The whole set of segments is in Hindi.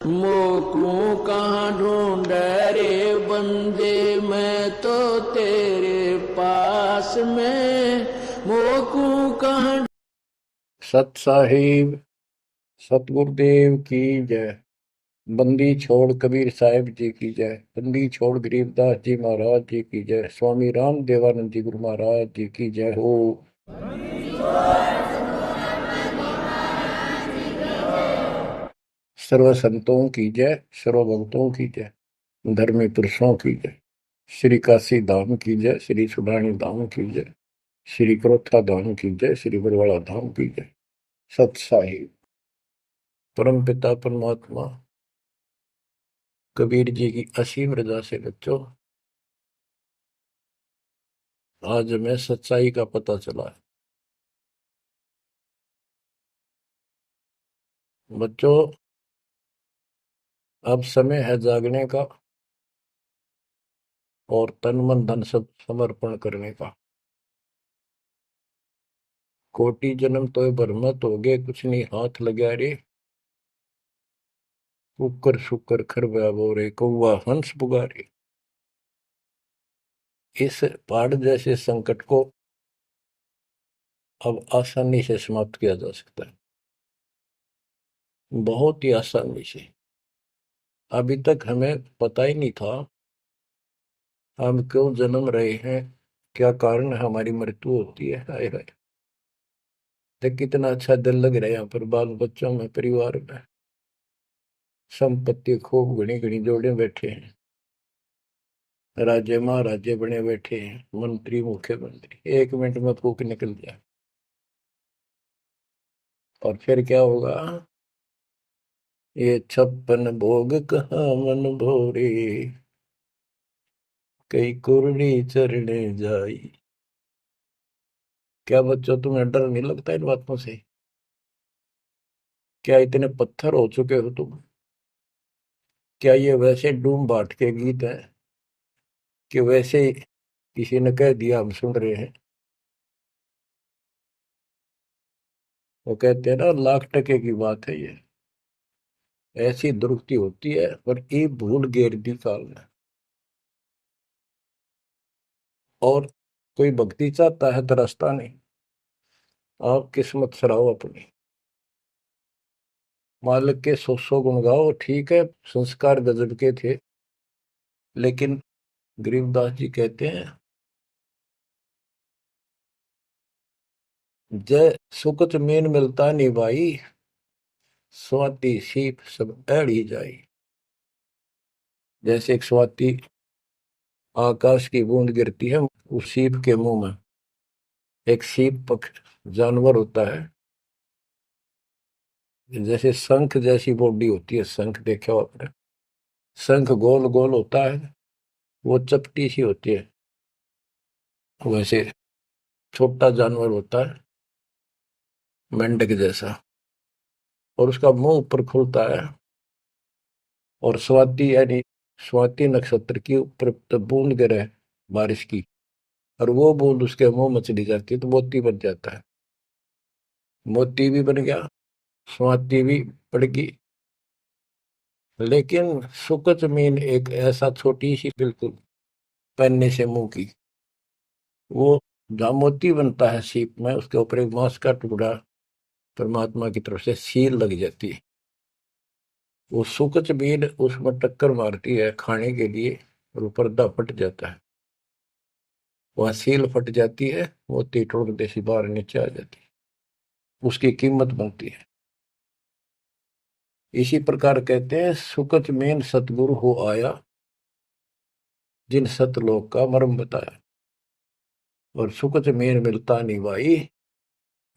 मोकू कहाँ ढूंढे रे बंदे, मैं तो तेरे पास में मोकू कहाँ। सत साहिब सतगुरुदेव की जय। बंदी छोड़ कबीर साहिब जी की जय। बंदी छोड़ गरीबदास जी महाराज जी की जय। स्वामी राम देवानंद जी गुरु महाराज जी की जय हो। सर्व संतों की जय, सर्व भक्तों की जय, धर्मी पुरुषों की जय। श्री काशी धाम की जय, श्री सुडानी धाम की जय, श्री क्रोथा धाम की जय, श्री बरवाड़ा धाम की जय। सत साहिब परम पिता परमात्मा कबीर जी की असीम रजा से बच्चों आज हमें सच्चाई का पता चला है। बच्चों अब समय है जागने का और तन मन धन सब समर्पण करने का। कोटि जन्म तो भरमत हो गए, कुछ नहीं हाथ लगा रे। कुकर शुकर खरबा बोरे, कौवा हंस पुगारे। इस पहाड़ जैसे संकट को अब आसानी से समाप्त किया जा सकता है, बहुत ही आसानी से। अभी तक हमें पता ही नहीं था हम क्यों जन्म रहे हैं, क्या कारण हमारी मृत्यु होती है। हाय हाय, देख कितना अच्छा दिल लग रहा है यहाँ पर, बाल बच्चों में, परिवार में। संपत्ति खूब घनी घनी जोड़े बैठे हैं, राज्य महाराजे बने बैठे हैं, मंत्री मुख्यमंत्री। 1 मिनट में फूक निकल जाए और फिर क्या होगा। ये 56 भोग कहाँ मन भोरे, कई कुर्री चरणे जाई। क्या बच्चों तुम्हें डर नहीं लगता इन बातों से? क्या इतने पत्थर हो चुके हो तुम? क्या ये वैसे डूम बाट के गीत है कि वैसे ही किसी ने कह दिया हम सुन रहे हैं? वो कहते हैं ना, लाख टके की बात है ये। ऐसी दुरुक्ति होती है पर ये भूल गेर दी काल ने। और कोई भक्ति चाहता है तो रास्ता नहीं। आप किस्मत सराहो अपनी, मालिक के 100 गुण गाओ। ठीक है, संस्कार गजब के थे, लेकिन गरीबदास जी कहते हैं, जय सुकच मेन मिलता नहीं भाई, स्वाति सीप सब एड़ी जाई। जैसे एक स्वाति आकाश की बूंद गिरती है उस सीप के मुंह में। एक सीप पक्ष जानवर होता है, जैसे शंख जैसी बॉडी होती है। शंख देखा हो आपने? शंख गोल गोल होता है, वो चपटी सी होती है। वैसे छोटा जानवर होता है, मेंढक जैसा, और उसका मुंह ऊपर खुलता है। और स्वाति यानी स्वाति नक्षत्र की ऊपर तब बूंद गिरे बारिश की, और वो बूंद उसके मुंह में चली जाती है तो मोती बन जाता है। मोती भी बन गया, स्वाति भी पड़ गई। लेकिन सुकच मीन एक ऐसा छोटी सी, बिल्कुल पहनने से मुंह की, वो जहाँ मोती बनता है सीप में, उसके ऊपर एक मांस का टुकड़ा परमात्मा की तरफ से सील लग जाती है। वो सुकच मीन उसमें टक्कर मारती है खाने के लिए, और वो पर्दा फट जाता है। वह सील फट जाती है, मोती टुकड़े से बाहर नीचे आ जाती है, उसकी कीमत बनती है। इसी प्रकार कहते हैं, सुकच मेन सतगुरु हो आया, जिन सतलोक का मर्म बताया। और सुकच मेन मिलता नहीं भाई,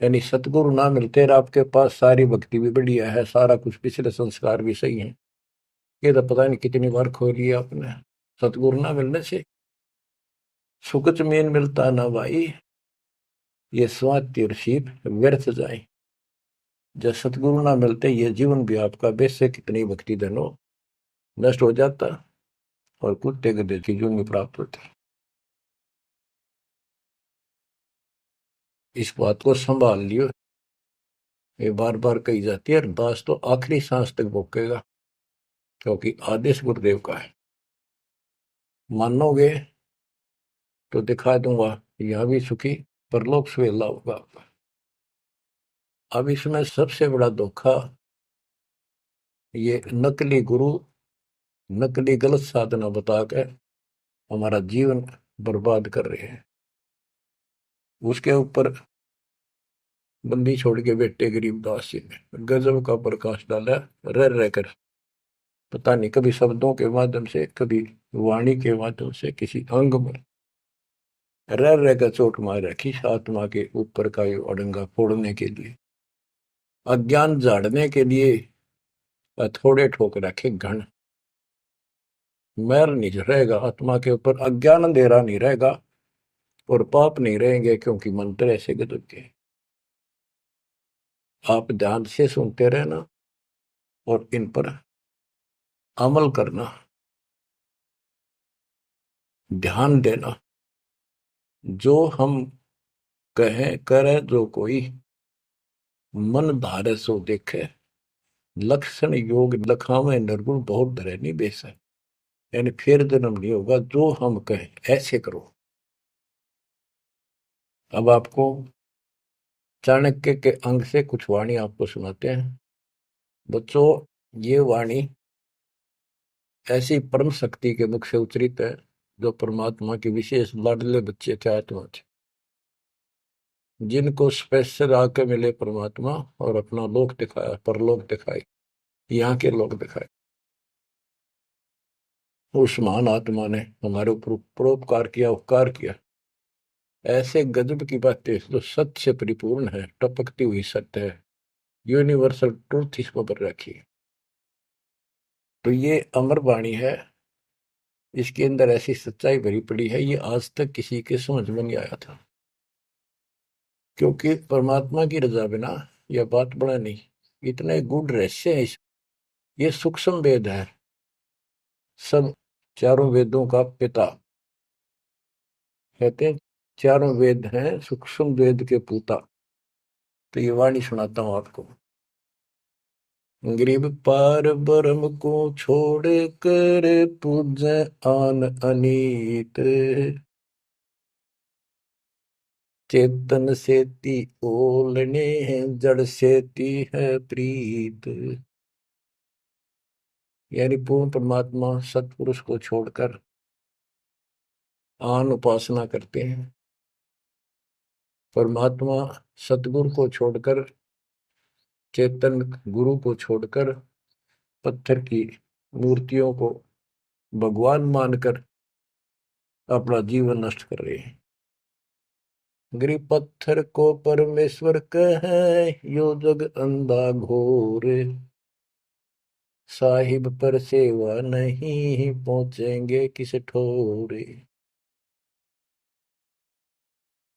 यानी सतगुरु ना मिलते और आपके पास सारी भक्ति भी बढ़िया है, सारा कुछ पिछले संस्कार भी सही है, ये तो पता नहीं कितनी बार खो लिया आपने। सतगुरु ना मिलने से सुकच मेन मिलता ना भाई, ये स्वाति और सीप व्यर्थ जाए। जब सतगुरु ना मिलते, ये जीवन भी आपका वैसे कितनी भक्ति धन हो नष्ट हो जाता, और कुत्ते गधे की जूनी प्राप्त होती। इस बात को संभाल लियो, ये बार बार कही जाती है, अरदास तो आखिरी सांस तक भोकेगा। क्योंकि आदेश गुरुदेव का है। मानोगे तो दिखा दूंगा, यहां भी सुखी परलोक सुहेला होगा आपका। अब इसमें सबसे बड़ा धोखा ये नकली गुरु, नकली गलत साधना बताकर हमारा जीवन बर्बाद कर रहे हैं। उसके ऊपर बंदी छोड़ के बेटे गरीबदास जी ने गजब का प्रकाश डाला, रह रहकर। पता नहीं कभी शब्दों के माध्यम से, कभी वाणी के माध्यम से, किसी अंग में रह रहकर चोट मार रखी आत्मा के ऊपर का ये अड़ंगा फोड़ने के लिए, अज्ञान झाड़ने के लिए। थोड़े ठोक रखे घन, मैल नहीं रहेगा आत्मा के ऊपर, अज्ञान अंधेरा नहीं रहेगा और पाप नहीं रहेंगे, क्योंकि मंत्र ऐसे गजब के। आप ध्यान से सुनते रहना और इन पर अमल करना, ध्यान देना। जो हम कहें करे जो कोई, मन धारे सो देखे। लक्षण योग लखावे निर्गुण बहुत धरे नहीं बेस है, यानी फिर जन्म नहीं होगा। जो हम कहें ऐसे करो। अब आपको चाणक्य के अंग से कुछ वाणी आपको सुनाते हैं। बच्चों, ये वाणी ऐसी परम शक्ति के मुख से उच्चरित है, जो परमात्मा के विशेष लाडले बच्चे थे आत्मा थे, जिनको स्पेशल आके मिले परमात्मा और अपना लोक दिखाया, परलोक दिखाए, यहाँ के लोक दिखाए। उस महान आत्मा ने हमारे ऊपर परोपकार किया, उपकार किया। ऐसे गजब की बातें जो सत्य से परिपूर्ण है, टपकती हुई सत्य है, यूनिवर्सल ट्रूथ इसको पर रखी। तो ये अमर वाणी है, इसके अंदर ऐसी सच्चाई भरी पड़ी है, ये आज तक किसी के समझ में नहीं आया था। क्योंकि परमात्मा की रजा बिना यह बात बड़ा नहीं। इतने गूढ़ रहस्य है, ये सूक्ष्म वेद है, सब चारों वेदों का पिता कहते हैं। चारों वेद हैं सूक्ष्म वेद के पूता। तो ये वाणी सुनाता हूं आपको। गरीब पार ब्रह्म को छोड़ कर पूजे आन अनीत, चेतन सेती ओलने जड़ सेती है प्रीत। यानी पूर्ण परमात्मा सतपुरुष को छोड़कर आन उपासना करते हैं। परमात्मा सतगुरु को छोड़कर, चेतन गुरु को छोड़कर, पत्थर की मूर्तियों को भगवान मानकर अपना जीवन नष्ट कर रहे हैं। गरीब पत्थर को परमेश्वर कहे, यो जग अंधा घोर, साहिब पर सेवा नहीं पहुंचेंगे किस ठोरे।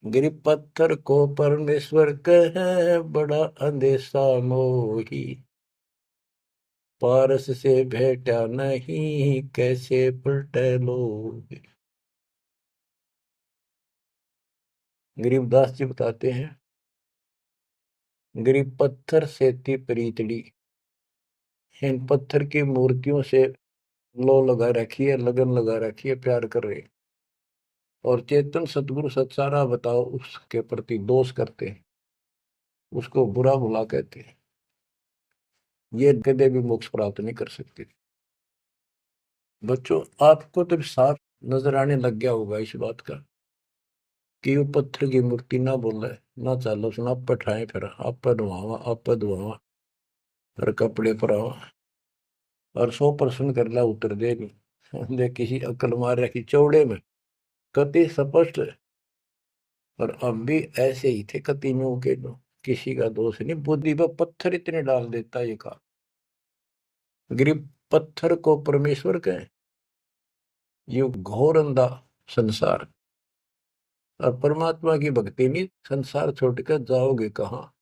गरीब पत्थर को परमेश्वर कहे, बड़ा अंदेशा मोही, पारस से भेटा नहीं कैसे पलटे लोग। गरीबदास जी बताते हैं, गरीब पत्थर से थी प्रीतड़ी, इन पत्थर की मूर्तियों से लो लगा रखी है, लगन लगा रखी है, प्यार कर रहे। और चेतन सतगुरु सत्सारा बताओ उसके प्रति दोष करते हैं, उसको बुरा भुला कहते हैं। ये कदे भी मोक्ष प्राप्त नहीं कर सकते। बच्चों, आपको तो साफ नजर आने लग गया होगा इस बात का कि वो पत्थर की मूर्ति ना बोले, ना चालो सुना, आप पठाए फिर आप धुआवा, आप धुआवा, फिर कपड़े पर आवा और 100% कर ला उतर दे नहीं दे, किसी अकल मार रखी चौड़े में कति स्पष्ट है। और अब भी ऐसे ही थे कतियों के, जो किसी का दोष नहीं, बुद्धि पर पत्थर इतने डाल देता ये का। गरीब पत्थर को परमेश्वर कहे, ये घोर अंधा संसार। और परमात्मा की भक्ति नहीं, संसार छोड़कर जाओगे कहाँ।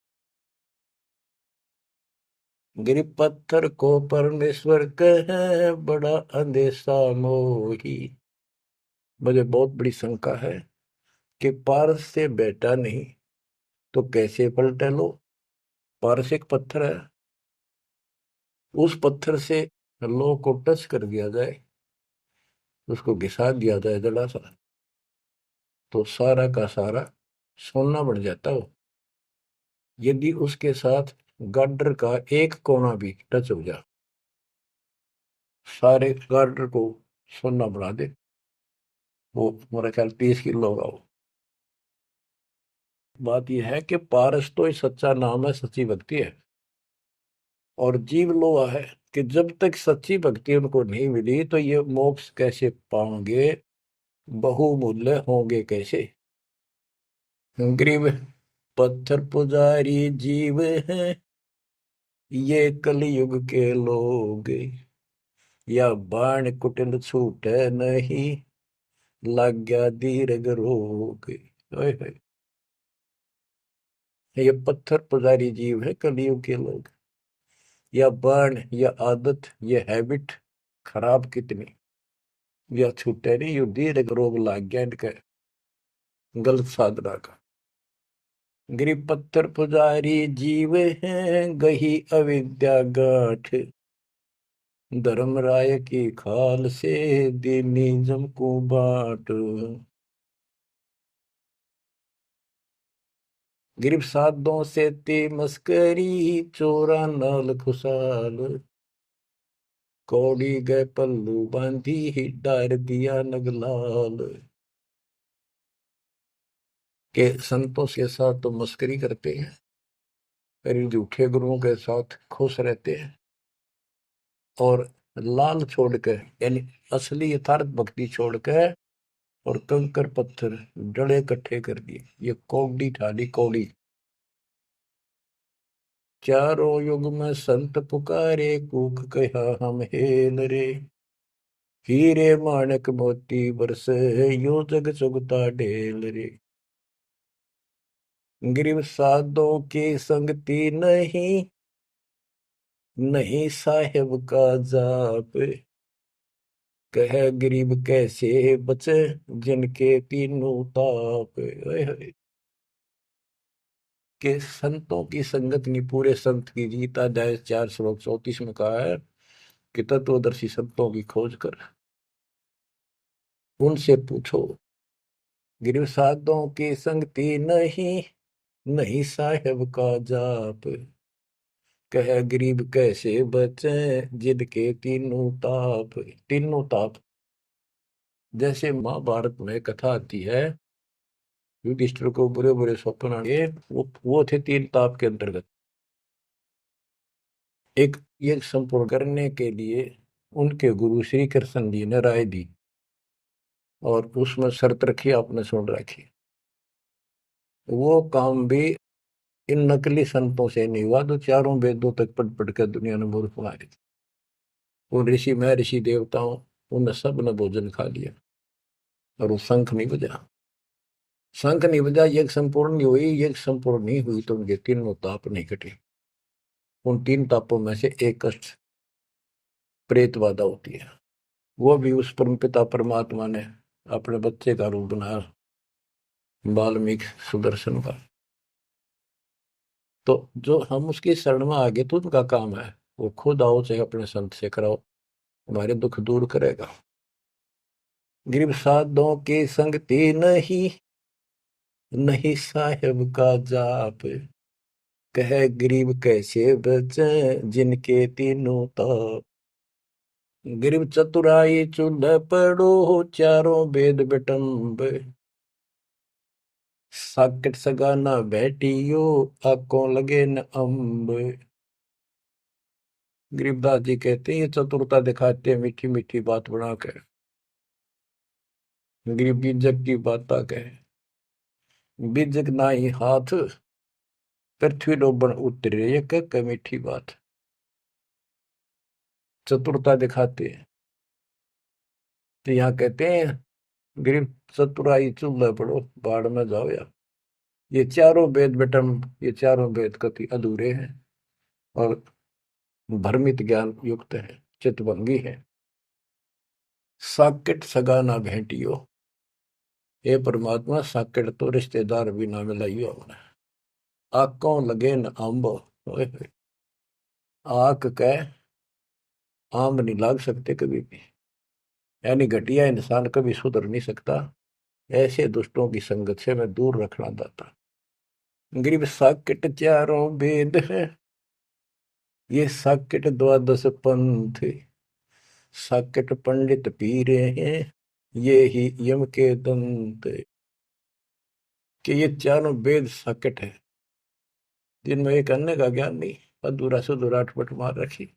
गरीब पत्थर को परमेश्वर कहे, बड़ा अंदेशा मोही। मुझे बहुत बड़ी शंका है कि पारस से बेटा नहीं तो कैसे पलटे लो। पारस एक पत्थर है, उस पत्थर से लो को टच कर दिया जाए, उसको घिसा दिया जाए जड़ा सा, तो सारा का सारा सोना बन जाता हो। यदि उसके साथ गार्डर का एक कोना भी टच हो जाए, सारे गार्डर को सोना बना दे। वो मेरा ख्याल 30 किलो होगा वो। बात यह है कि पारस तो ही सच्चा नाम है, सच्ची भक्ति है। और जीव लोहा है कि जब तक सच्ची भक्ति उनको नहीं मिली तो ये मोक्ष कैसे पाएंगे, बहुमूल्य होंगे कैसे। गरीब पत्थर पुजारी जीव हैं ये कलयुग के लोग, या बाण कुटिल छूटे नहीं, लग गया दीर्घ रोग। ओए होए, ये पत्थर पुजारी जीव है कलयुग के लोग, या बाण या आदत, ये हैबिट खराब कितनी, या छूटे नहीं, यू दीर्घ रोग लाग गया इनके गलत साधना का। गरीब पत्थर पुजारी जीव हैं गही अविद्या गाठ, धर्मराय की खाल से दीनिज्म को बाट। गिरफ्त साधों से ते मस्करी, चोरा नाल खुशाल, कौड़ी गए पल्लू बांधी ही डार दिया नगलाल। के संतों के साथ तो मस्करी करते हैं, पर इन झूठे गुरुओं के साथ खुश रहते हैं, और लाल छोड़कर यानी असली यथार्थ भक्ति छोड़कर और कंकर पत्थर डले इकट्ठे कर दिए। ये कौड़ी ठाली कौड़ी। चारों युग में संत पुकारे, कूक कहा हम हेल रे, हीरे माणक मोती बरसे यो जग चुगता ढेल रे। गिरव साधों की संगति नहीं, नहीं साहेब का जाप, कह गरीब कैसे बचे जिनके तीनों ताप। ओए होए, के संतों की संगत नहीं, पूरे संत की गीता अध्याय 4 श्लोक 34 में कहा है कि तत्वदर्शी संतों की खोज कर उनसे पूछो। गिरव साधों की संगति नहीं, नहीं साहेब का जाप, कह गरीब कैसे बचे जिनके तीनों ताप। तीनों ताप, जैसे महाभारत में कथा आती है, युधिष्ठिर को बुरे बुरे स्वप्न आए, वो थे 3 ताप के अंतर्गत। एक ये संपूर्ण करने के लिए उनके गुरु श्री कृष्ण जी ने राय दी, और उसमें शर्त रखी, आपने सुन रखी। वो काम भी इन नकली संतों से नहीं हुआ तो चारों वेदों तक पढ़ पढ़ कर दुनिया ने मूर्ख बना दी। उन ऋषि में ऋषि देवताओं, उन सब ने भोजन खा लिया, और वो शंख नहीं बजा। शंख नहीं बजा, यज्ञ संपूर्ण नहीं हुई, यज्ञ संपूर्ण नहीं हुई तो उनके तीनों ताप नहीं कटे। उन 3 तापों में से एक कष्ट प्रेत बाधा होती है, वो भी उस परमपिता परमात्मा ने अपने बच्चे का रूप बनाया, वाल्मीकि सुदर्शन का। तो जो हम उसकी शरण में आ गए तो उनका काम है, वो खुद आओ चाहे अपने संत से कराओ, हमारे दुख दूर करेगा। गरीब साधों की संगति नहीं, नहीं साहेब का जाप, कह गरीब कैसे बचे जिनके तीनों ताप। गरीब चतुराई चूल्हे पड़ो, चारों वेद बिटम्ब, साकट सगाना बैठियो, आंखों लगे न अम्ब। गरीबदास जी कहते हैं ये चतुरता दिखाते हैं मीठी मीठी बात बनाकर, गरीब बीजक की बात कहे, बीजक ना ही हाथ, पृथ्वी डोबन उतरे, ये कह मीठी बात। चतुरता दिखाते हैं, तो यहाँ कहते हैं गरीब चतुराई चूल्हा पड़ो, बाढ़ में जाओ यार। ये चारों वेद बेटम, ये चारों वेद कति अधूरे हैं और भ्रमित ज्ञान युक्त है, चितभंगी है। साकेट सगा ना भेंटियो, ये परमात्मा साकेट तो रिश्तेदार भी ना मिलाइयो हमने। आंखों लगे न अम्ब, आंख कह आम नहीं लाग सकते कभी भी। यानी घटिया इंसान कभी सुधर नहीं सकता। ऐसे दुष्टों की संगत से मैं दूर रखना चाहता। गरीब साकेट चारों वेद है, ये साकेट द्वादश पंथ, साकेट पंडित पीरे हैं, ये ही यम के दंत। कि ये चारों वेद साकेट है, जिनमें एक अन्य का ज्ञान नहीं, अधूरा सुधूरा अटपट मार रखी।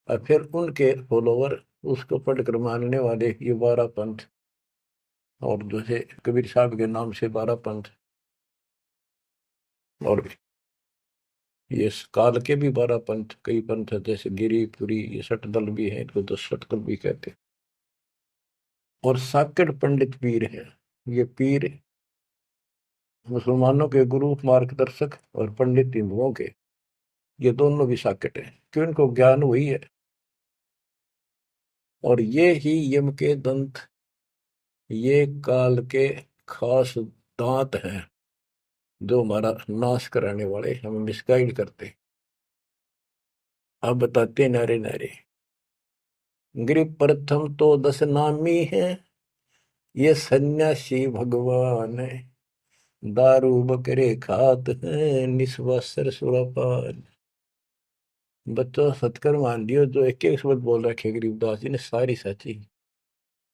और फिर उनके फॉलोवर, उसको पढ़कर मानने वाले ये 12 पंथ, और जैसे कबीर साहब के नाम से 12 पंथ, और ये काल के भी 12 पंथ, कई पंथ है, जैसे गिरिपुरी, ये सटदल भी है, इनको 10 सटदल भी कहते हैं। और साकेट पंडित पीर है, ये पीर मुसलमानों के गुरु मार्गदर्शक और पंडित हिंदुओं के, ये दोनों भी साकेट है, क्यों इनको ज्ञान वही है। और ये ही यम के दंत, ये काल के खास दांत हैं, जो हमारा नाश कराने वाले, हमें मिसगाइड करते। अब बताते नारे नारे। गिर प्रथम तो 10 नामी है, ये सन्यासी भगवान है, दारू बकरे खात है, निस्वासर सुरापान। बच्चों सतकर मान लियो, जो एक एक शब्द बोल रखे गरीबदास जी ने सारी सच्ची।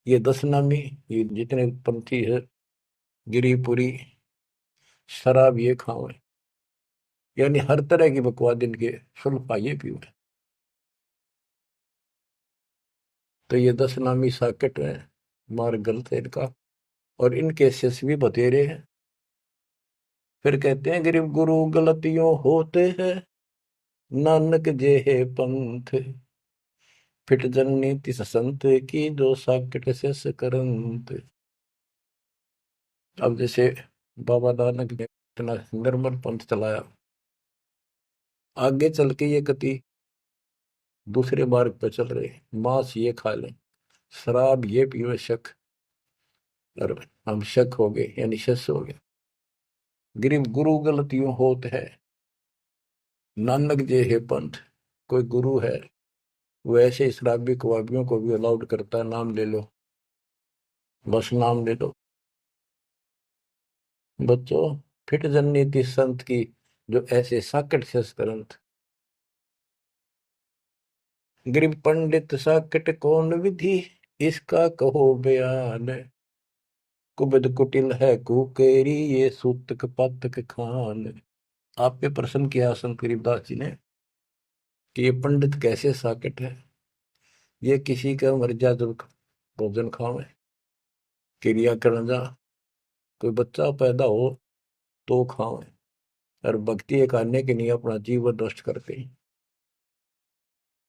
ये 10 नामी, ये जितने पंथी है, गिरिपुरी, शराब ये खाओ, यानी हर तरह की बकवाद इनके सुल्फा ये पीओ। तो ये 10 नामी साकेट है, मार्ग गलत है इनका, और इनके शिष्य भी बतेरे हैं। फिर कहते हैं गरीब गुरु गलतियों होते हैं, नानक जे है पंथ, फिट जननी तिस संत की, जो साकेट से करंत। अब जैसे बाबा नानक ने इतना निर्मल पंथ चलाया, आगे चल के ये कति दूसरे मार्ग पर चल रहे, मांस ये खा लें, शराब ये पियो शक, और हम शक हो गए, यानी शस हो गए। गरीब गुरु गलतियों होत है, नानक जे है पंथ। कोई गुरु है, वो ऐसे शराबी कबाबियों को भी अलाउड करता है, नाम ले लो, बस नाम ले लो। बच्चों फिट जननीति संत की, जो ऐसे साकट से करंत। गरीब पंडित साकट कौन विधि, इसका कहो बयान, कुबद कुटिल है कुकेरी, ये सूतक पातक खान। आप पे प्रश्न किया संत गरीबदास जी ने कि ये पंडित कैसे साकट है। ये किसी का मर जा जब भोजन खावे, क्रिया करना जा, कोई बच्चा पैदा हो तो खावे, और भक्ति करने के लिए अपना जीवन नष्ट करते हैं।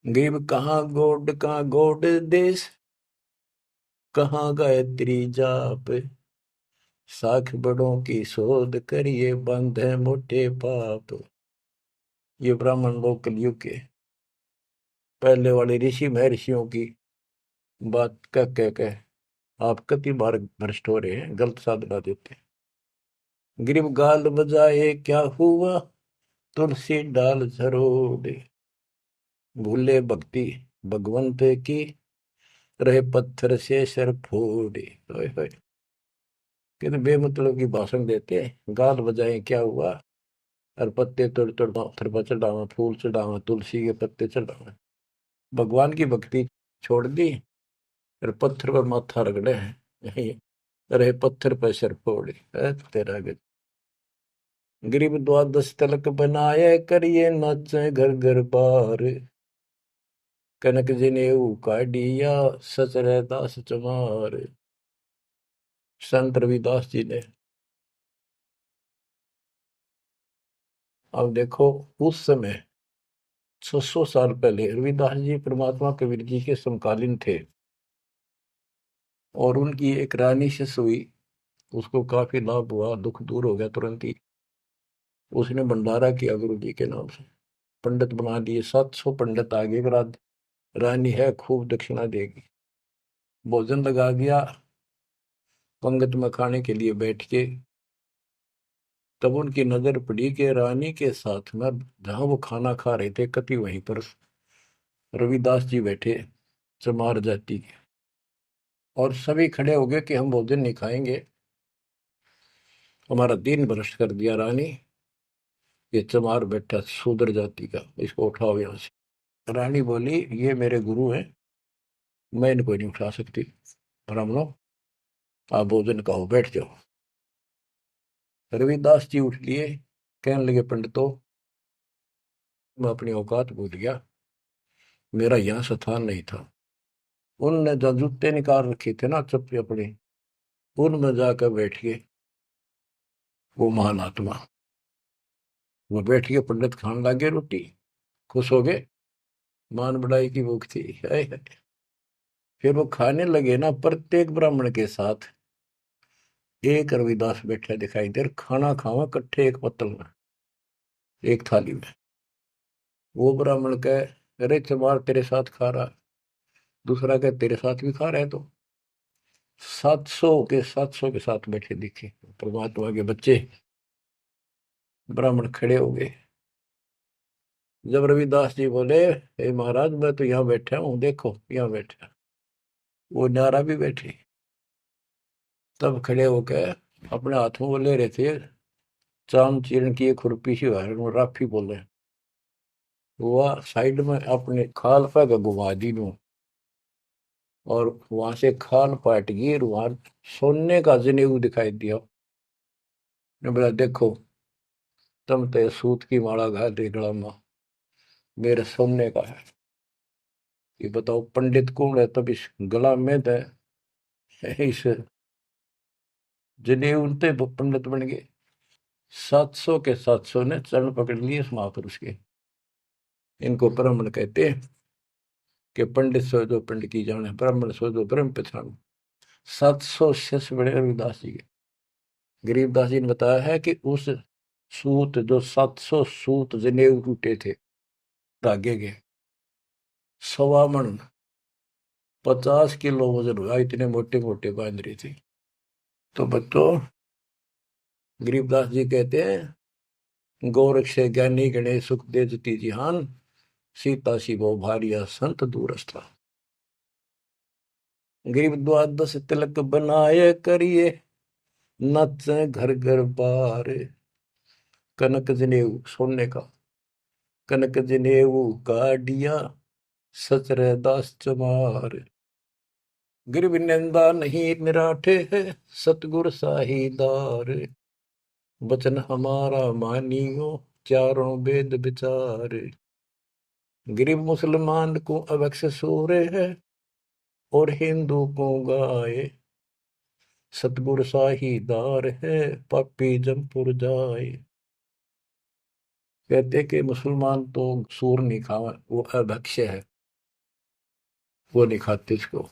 गरीब कहाँ गोड कहाँ गोड देश, कहाँ गायत्री जाप, साख बड़ों की शोध करिए, बंद है मोटे पाप। ये ब्राह्मण लोग कलयुग के पहले वाले ऋषि महर्षियों की बात कह आप कति बार भ्रष्ट हो रहे हैं, गलत साधना देते हैं। गरीब गाल बजाए क्या हुआ, तुलसी डाल झरोड़े, भूले भक्ति भगवंत की, रहे पत्थर से सर फोड़े। कितने बेमतलब की भाषण देते हैं, गाल बजाए क्या हुआ, और पत्ते तोड़ तोड़ पत्थर पर चढ़ावा, फूल चढ़ावा, तुलसी के पत्ते चढ़ावा, भगवान की भक्ति छोड़ दी, और पत्थर पर माथा रगड़े हैं, रहे पत्थर पर सर फोड़े। तेरा गज गरीब द्वादश तलक बनाए, करिए नाचे घर घर बार, कनक जनेऊ काढ़िया, सच रहदास चमार। संत रविदास जी ने, अब देखो उस समय 600 साल पहले रविदास जी परमात्मा कबीर जी के समकालीन थे, और उनकी एक रानी शिष्य हुई, उसको काफी लाभ हुआ, दुख दूर हो गया तुरंत ही। उसने भंडारा किया गुरु जी के नाम से, पंडित बना दिए, 700 पंडित आगे, रात रानी है खूब दक्षिणा देगी। भोजन लगा दिया, पंगत में खाने के लिए बैठ के, तब उनकी नजर पड़ी कि रानी के साथ में जहां वो खाना खा रहे थे, कति वहीं पर रविदास जी बैठे चमार जाति के, और सभी खड़े हो गए कि हम भोजन नहीं खाएंगे, हमारा दिन भ्रष्ट कर दिया रानी, ये चमार बैठा शूद्र जाति का, इसको उठाओ यहाँ से। रानी बोली ये मेरे गुरु हैं, मैं इनको नहीं उठा सकती, ब्राह्मणों आप भोजन खाओ, बैठ जाओ। रविदास जी उठ लिए, कहने लगे पंडितों मैं अपनी औकात भूल गया, मेरा यहाँ स्थान नहीं था। उनने जो जूते निकाल रखे थे ना चप्पे अपने, उनमें जाकर बैठ गए वो महान आत्मा। वो बैठ के पंडित खान लागे रोटी, खुश हो गए, मान बढ़ाई की भूख थी। हाय हाय। फिर वो खाने लगे ना, प्रत्येक ब्राह्मण के साथ एक रविदास बैठा दिखाई दे, खाना खावा इकट्ठे एक पत्तल में, एक थाली में। वो ब्राह्मण कहे अरे चमार तेरे साथ खा रहा, दूसरा कहे तेरे साथ भी खा रहा है। तो 700 के साथ बैठे दिखे परमात्मा के बच्चे। ब्राह्मण खड़े हो गए। जब रविदास जी बोले हे महाराज मैं तो यहाँ बैठा हूँ, देखो यहाँ बैठा, वो नारा भी बैठे। तब खड़े होकर अपने हाथ में वो ले रहे थे चाम चीरण की एक खुरपी सी राफी बोले, वह साइड में अपने खाल पे घुमा दी नू, और वहां से खाल पाट गई, वहां सोने का जनेऊ दिखाई दिया। ने बोला देखो तुम तो सूत की माला घा दे गला में, मेरे सोने का है। ये बताओ पंडित कौन है, तब इस गला में तो इस जनेऊ ते पंडित बन गए। 700 के 700 ने चरण पकड़ लिए इस महापुरुष के। इनको ब्राह्मण कहते हैं कि पंडित सो जो पंडित की जाने, ब्राह्मण सो जो ब्रह्म पहचान। 700 शिष्य बड़े रविदास जी के। गरीबदास जी ने बताया है कि उस सूत जो 700 सूत जनेऊ टूटे थे धागे के, 1.25 मन 50 किलो वजन हुआ, इतने मोटे मोटे बांध रही थी। तो बच्चों गरीबदास जी कहते हैं गोरख से ज्ञानी गणेश सुख दे जती जिहान, सीता शिवो भारिया संत दूरस्था। गरीब द्वादश तिलक बनाए करिए, नच घर घर बार। कनक जनेऊ सोने का, कनक जनेऊ काडिया, सचरे दास चमार। गिरव निंदा नहीं निराठे है, सतगुर साहीदार। वचन हमारा मानियो, चारों वेद विचार। गरीब मुसलमान को अवक्ष सूरे है, और हिंदू को गाए। सतगुर साहीदार है, पापी जमपुर जाए। कहते कि मुसलमान तो सूर नहीं खावा, वो अभक्ष्य है, वो नहीं खाते इसको।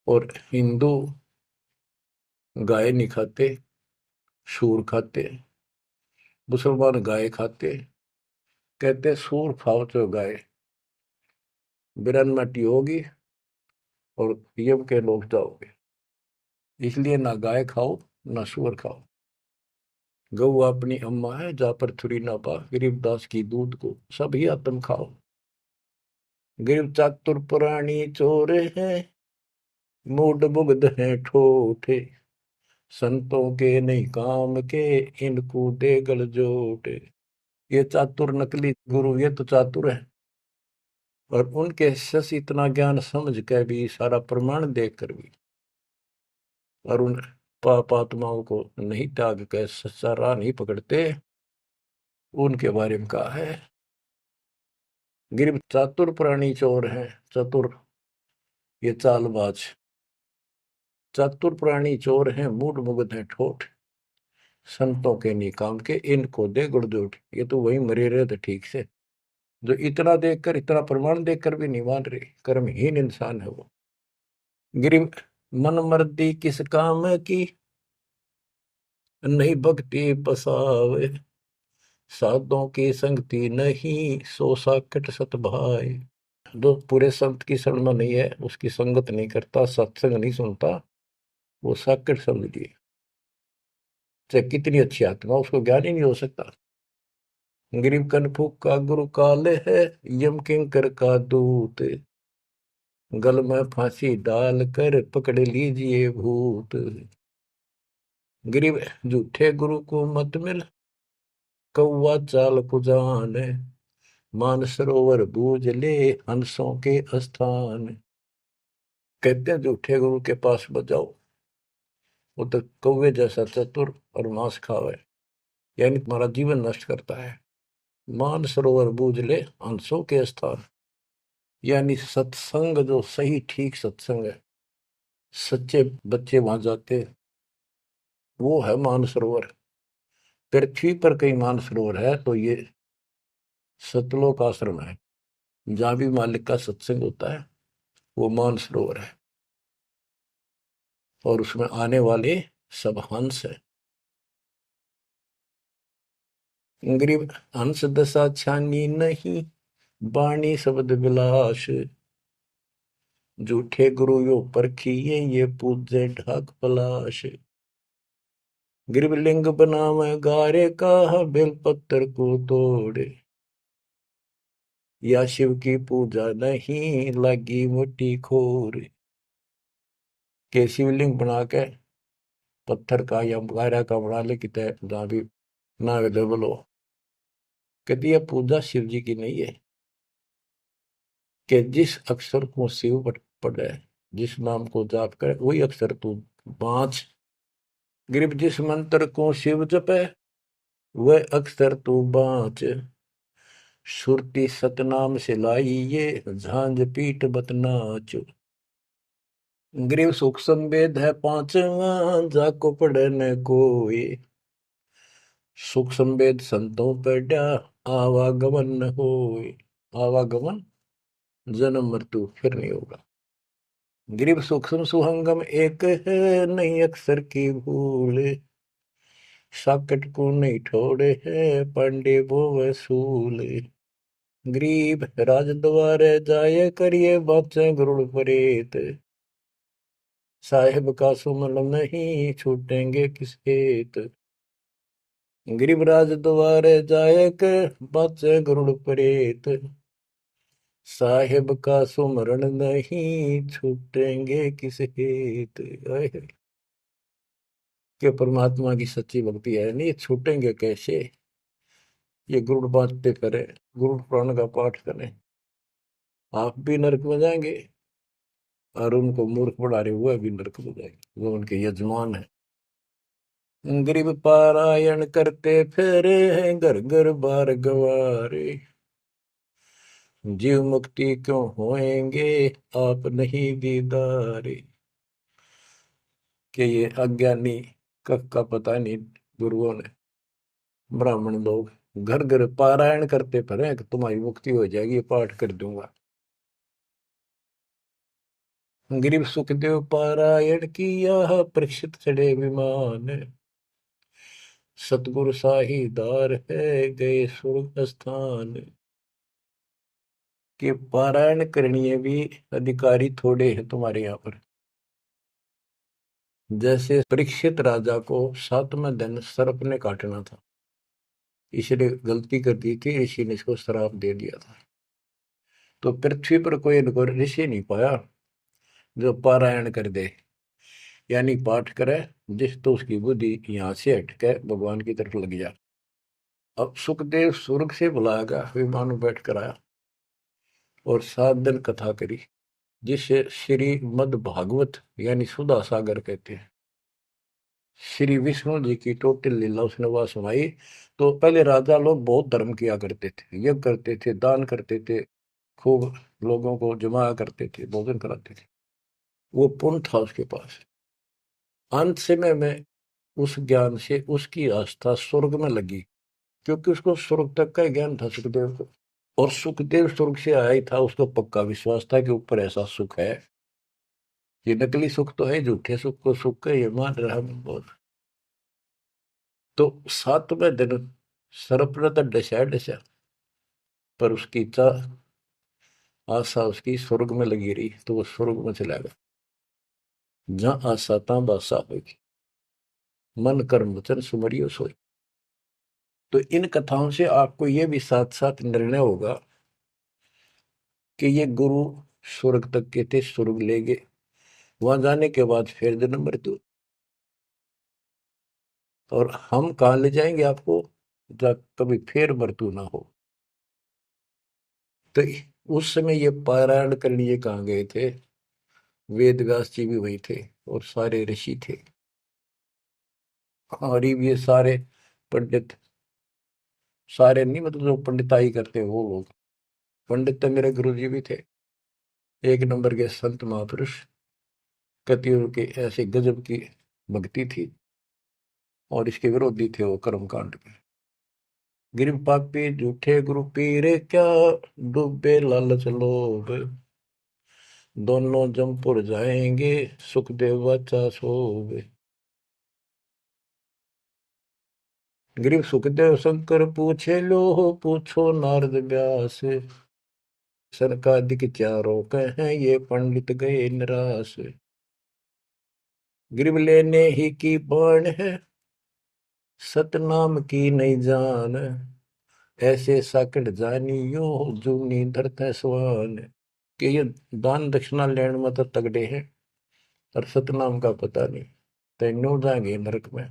और हिंदू गाय नहीं खाते, सूर खाते। मुसलमान गाय खाते। कहते सूर खाओ तो गाय बिरन मटी होगी और यम के लोग जाओगे, इसलिए ना गाय खाओ ना सूअर खाओ। गौ अपनी अम्मा है, जा पर थुरी ना पा, गरीबदास की दूध को सभी आत्म खाओ। गरीब चातुर पुरानी चोर है, मूड मुग्ध है ठोठे। संतों के नहीं काम के, इनको दे गल जोटे। ये चातुर नकली गुरु, ये तो चातुर है, और उनके शिष्य इतना ज्ञान समझ कर भी, सारा प्रमाण देख कर भी, और उन पाप आत्माओं को नहीं त्याग कर सच्चा राह नहीं पकड़ते, उनके बारे में कहा है। गिरब चातुर प्राणी चोर है, चतुर ये चालबाज। चातुर प्राणी चोर हैं, मूड मुग्ध है ठोठ। संतों के नहीं काम के, इनको दे गुड़जोट। ये तो वही मरे रहे थे ठीक से, जो इतना देखकर, इतना प्रमाण देखकर भी नहीं मान रहे, कर्महीन इंसान है वो। गिरिब मन मर्दी किस काम की, नहीं भक्ति बसावे। साधों की संगति नहीं, सो साकट सत भाई। जो पूरे संत की शरण में नहीं है, उसकी संगत नहीं करता, सत्संग नहीं सुनता, वो साकट समझ लिए। चाहे कितनी अच्छी आत्मा, उसको ज्ञान ही नहीं हो सकता। गरीब कनफुक का गुरु काल है, यम किंकर का दूत, गल में फांसी डाल कर पकड़ लीजिए भूत। गरीब झूठे गुरु को मत मिल, कौवा चाल कुजान, मानसरोवर बूझ ले हंसों के स्थान। कहते हैं झूठे गुरु के पास बजाओ, वो तो कौवे जैसा चतुर और मांस खावे, यानी तुम्हारा जीवन नष्ट करता है। मानसरोवर बूझ ले हंसों के स्थान, यानी सत्संग जो सही ठीक सत्संग है, सच्चे बच्चे वहां जाते, वो है मानसरोवर। पृथ्वी पर कई मानसरोवर है, तो ये सतलोक आश्रम है, जहां भी मालिक का सत्संग होता है वो मानसरोवर है, और उसमें आने वाले सब हंस है। गरीब हंस दशा छानी नहीं, बाणी शब्द विलास, झूठे गुरु यो परखिए ये पूजे ढाक पलाश। गरीब लिंग बनावे गारे का, बेलपत्र को तोड़े, या शिव की पूजा नहीं लगी मोटी खोर। के शिवलिंग बना के पत्थर का या गारा का बना ले, कितने जहां भी ना अवेलेबल हो, कहती है पूजा शिव जी की नहीं है। कि जिस अक्षर को शिव पढ़े, जिस नाम को जाप करे, वही अक्षर तू बाँच। गरीब जिस मंत्र को शिव जपे, वह अक्षर तू बाँच। सुरती सतनाम से लाई ये, झांझ पीठ बतनाच। गरीब सुख संवेद है पांचवा, जाको पढ़े न कोई, सुख संवेद संतों पढ़ा, आवागमन न होए। आवागमन जन्म मृत्यु फिर नहीं होगा। गरीब सूक्ष्म सुहंगम एक है, नहीं अक्षर की भूल, साकट को नहीं छोड़े है पांडे वो वसूल। गरीब राज द्वारे जाए करिए बातें गरुड़ परेत, साहिब का सुमन नहीं छूटेंगे किस हेत। गरीब राज द्वारे जाए कर बातें गरुड़ परेत, साहिब का सुमरण नहीं छूटेंगे किस हेत। कि परमात्मा की सच्ची भक्ति है नहीं, छूटेंगे कैसे। ये गुरुड़ बातें करें, गुरुड़ पुराण का पाठ करें, आप भी नरक में जाएंगे, और उनको मूर्ख बना रहे हुए भी नरक में जाएंगे, वो उनके यजमान है। गरीब पारायण करते फेरे हैं, घर घर बार गवारे, जीव मुक्ति क्यों होएंगे आप नहीं दीदारे। कि ये अज्ञानी का पता नहीं, गुरुओं ने ब्राह्मण लोग घर घर पारायण करते फिरे कि तुम्हारी मुक्ति हो जाएगी, पाठ कर दूंगा। गरीब सुखदेव पारायण किया, परीक्षित चढ़े विमान, सतगुरु साहीदार है गए स्वर्ग स्थान। कि पारायण करनी भी अधिकारी थोड़े हैं तुम्हारे यहाँ पर। जैसे परीक्षित राजा को 7वें दिन सर्प ने काटना था, इसने गलती कर दी थी, ऋषि ने इसको श्राप दे दिया था। तो पृथ्वी पर कोई इनको ऋषि नहीं पाया जो पारायण कर दे, यानी पाठ करे, जिस तो उसकी बुद्धि यहाँ से हटके भगवान की तरफ लग जा। अब सुखदेव स्वर्ग से बुलाया, विमान में बैठ कर आया और 7 दिन कथा करी, जिसे श्री मद भागवत यानी सुधा सागर कहते हैं। श्री विष्णु जी की टोटल लीला उसने वह सुनाई। तो पहले राजा लोग बहुत धर्म किया करते थे, यज्ञ करते थे, दान करते थे, खूब लोगों को जमा करते थे, भोजन कराते थे, वो पुण्य था उसके पास। अंत समय में उस ज्ञान से उसकी आस्था स्वर्ग में लगी, क्योंकि उसको स्वर्ग तक का ज्ञान था सुखदेव को, और सुखदेव स्वर्ग से आया ही था, उसको पक्का विश्वास था कि ऊपर ऐसा सुख है। ये नकली सुख तो है, झूठे सुख को सुख है ये मान रहा मैं बहुत। तो 7वें दिन सर्प ने तो डसा डसा, पर उसकी इच्छा आशा उसकी स्वर्ग में लगी रही, तो वो स्वर्ग में चला गया। जहां आशा तहां बासा होगी, मन कर्म वचन सुमरियो सोई। तो इन कथाओं से आपको ये भी साथ साथ निर्णय होगा कि ये गुरु स्वर्ग तक के थे, स्वर्ग ले गए, वहां जाने के बाद फिर जन्म मृत्यु, और हम कहाँ ले जाएंगे आपको, जब कभी फिर मृत्यु ना हो। तो उस समय ये पारायण करने ये कहाँ गए थे, वेद व्यास जी भी वही थे और सारे ऋषि थे, और ये सारे पंडित, सारे नहीं मतलब जो पंडिताई करते हैं वो लोग, पंडित तो मेरे गुरु जी भी थे, एक नंबर के संत महापुरुष, कतियों की ऐसी गजब की भक्ति थी, और इसके विरोधी थे वो कर्म कांड के। गिर पापी झूठे गुरु पीरे क्या, डूबे लालच लोभ, दोनों जमपुर जाएंगे, सुखदेव वाचा सोवे। गिरीव सुखदेव शंकर पूछे लो, पूछो नारद व्यास, सनकादिक चारों कहें ये पंडित गए निराश। गिरीव लेने ही की बाण है, सतनाम की नहीं जान, ऐसे साकट जानियो, जूनी धरते स्वान। कि ये दान दक्षिणा लेने में तो तगड़े हैं, और सतनाम का पता नहीं, तेनों जाएंगे नरक में।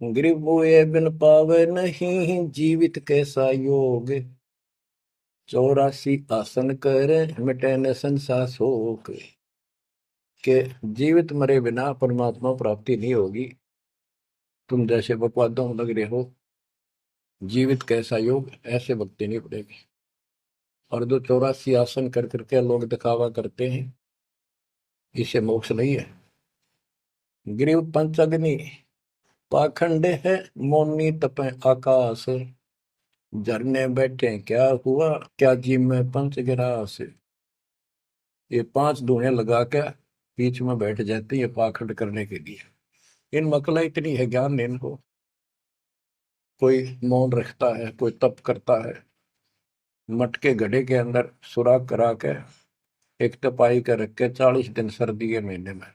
गिरिव मुए बिन पावे नहीं, जीवित कैसा योग, 84 आसन करे, मिटे न संसार शोक। के जीवित मरे बिना परमात्मा प्राप्ति नहीं होगी, तुम जैसे बकवादों में लग रहे हो, जीवित कैसा योग, ऐसे भक्ति नहीं पड़ेगी। और जो 84 आसन कर करके लोग दिखावा करते हैं, इसे मोक्ष नहीं है। गिरिव पंचअग्नि पाखंड है, मौनी तपे आकाश, झरने बैठे क्या हुआ, क्या जी में पंच गिरास। ये 5 धुएं लगा के बीच में बैठ जाते हैं, ये पाखंड करने के लिए। इन मकला इतनी है ज्ञान नहीं इनको, कोई मौन रखता है, कोई तप करता है, मटके घड़े के अंदर सुराख करा के एक तपाई के रख के 40 दिन सर्दी के महीने में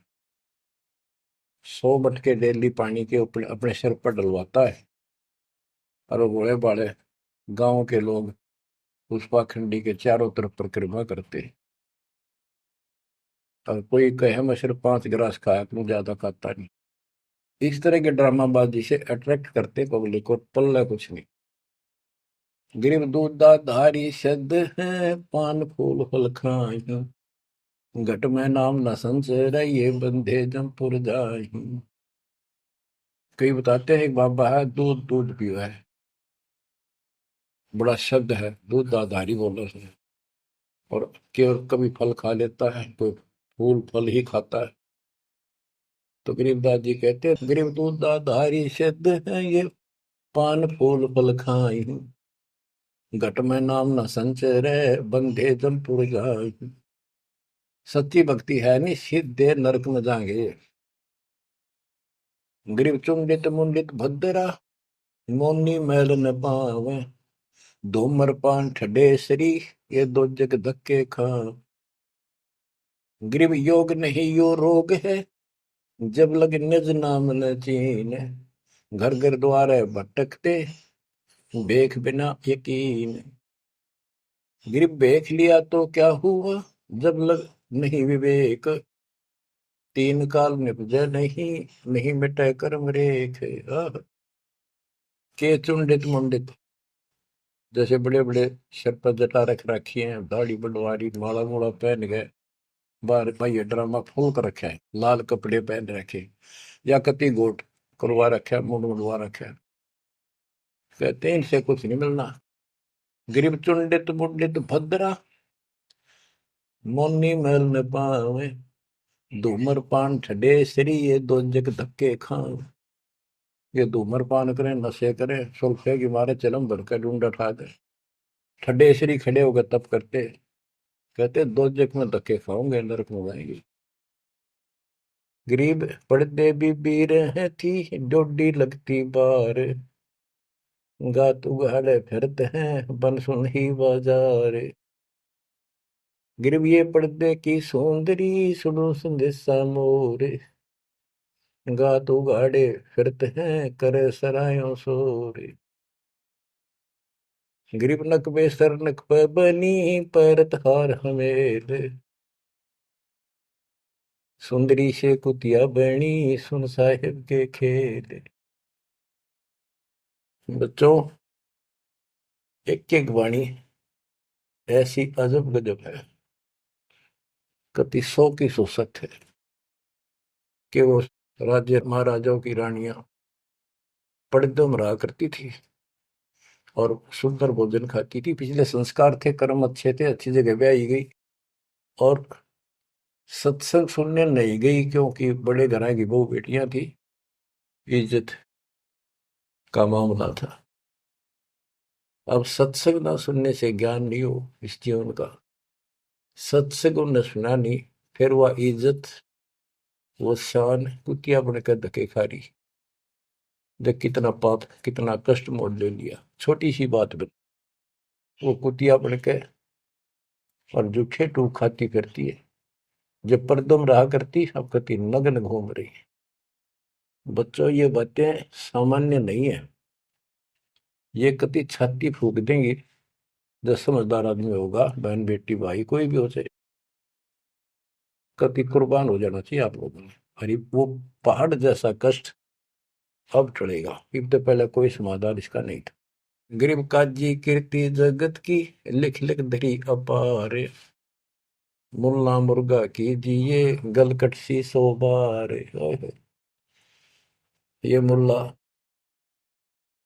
100 मटके डेली पानी के अपने सिर पर डलवाता है, और वो बड़े बड़े गांव के लोग उस पाखंडी के चारों तरफ परिक्रमा करते हैं। और कोई कहे मैं सिर्फ 5 गिलास खाया तुम, ज्यादा खाता नहीं। इस तरह के ड्रामाबाजी से अट्रैक्ट करते पब्लिक को, पल्ला कुछ नहीं। गिरिव दूधा धारी शब्द है, पान फूल फल खाई, घट में नाम न संचर, ये बंधे जमपुर जाई। कई बताते हैं एक बाबा है, दूध दूध पिया है, बड़ा शब्द है, दूध दाधारी बोला है, और केवल कभी फल खा लेता है, कोई फूल फल ही खाता है। तो गरीबदास जी कहते हैं, गरीब दूध दाधारी शब्द है, ये पान फूल फल खाई, घट में नाम न संचय, बंधे जमपुर जाई। सच्ची भक्ति है नहीं, सीधे नरक में जाएंगे। गरीब चुंडित मुंडित भद्रा, मोनी मैल न पावे, धूमर पान ठडे श्री, ये दो जग धक्के खा। गरीब योग नहीं यो रोग है, जब लग निज नाम न चीन, घर घर द्वारे भटकते, बेख बिना यकीन। गरीब बेख लिया तो क्या हुआ, जब लग नहीं विवेक, 3 काल निपजे नहीं, नहीं मिटे कर्म रेख। के चुंडित मुंडित, जैसे बड़े बड़े सिर पर जटा रख रखी है, दाढ़ी बंडवारी, माला मूला पहन गए, बाहर भाई ड्रामा फूल कर रखा है, लाल कपड़े पहन रखे, या कति गोट करवा रखा है, मुंड मुंडवा रखा है, कहते हैं इनसे कुछ नहीं मिलना। गरीब चुंडित मुंडित भद्रा, मोनी मैल न पावे, धूमर पान ठडे श्री, ये दो जग धक्के खाओ। ये धूमर पान करें, नशे करें, सुल्फे की मारे चलम भर कर ढूंढ उठा दे, ठडे श्री खड़े होकर तप करते, कहते 2 जग में धक्के खाओगे, नरक में जाएंगे। गरीब पढ़ते भी बीर है थी, डोडी लगती बार, गात उगाड़े फिरते हैं, बन सुन ही बाजार। गरीब ये पर्दे की सौंदरी, सुनो संदेशा मोर, गात उगाड़े फिरते हैं करे सरायों सोरे। गिरिप नक बेसर नक पे बनी परत हार हमेल। सुंदरी से कुतिया बनी सुन साहिब के खेल। बच्चों, एक एक वाणी ऐसी अजब गजब है, कति 100 की 100 सत्य है कि वो राज्य महाराजाओं की रानियां पड़दम रहा करती थी और सुंदर भोजन खाती थी। पिछले संस्कार थे, कर्म अच्छे थे, अच्छी जगह ब्याही गई और सत्संग सुनने नहीं गई क्योंकि बड़े घरां की बहू बेटियां थी, इज्जत का मामला था। अब सत्संग ना सुनने से ज्ञान नहीं हो इस जीवन का, सत्संग उन्हें सुना नहीं, फिर वह इज्जत वो शान कुतिया बनकर धक्के खा रही। देख कितना पाप कितना कष्ट मोल ले लिया छोटी सी बात बन, वो कुतिया बनके और जूठे टूक खाती फिरती है। जब परदम रहा करती अब कति नग्न घूम रही है। बच्चों, ये बातें सामान्य नहीं है, ये कति छाती फूक देंगी। जो समझदार आदमी होगा, बहन बेटी भाई कोई भी हो जाए, कति कुर्बान हो जाना चाहिए आप लोगों ने। अरे वो पहाड़ जैसा कष्ट अब टलेगा, इससे पहले कोई समाधान इसका नहीं था। गरीब काजी कीर्ति जगत की लिख लिख धरी अपार। मुल्ला मुर्गा कीजिए गलकट सी 100 बार। ये मुल्ला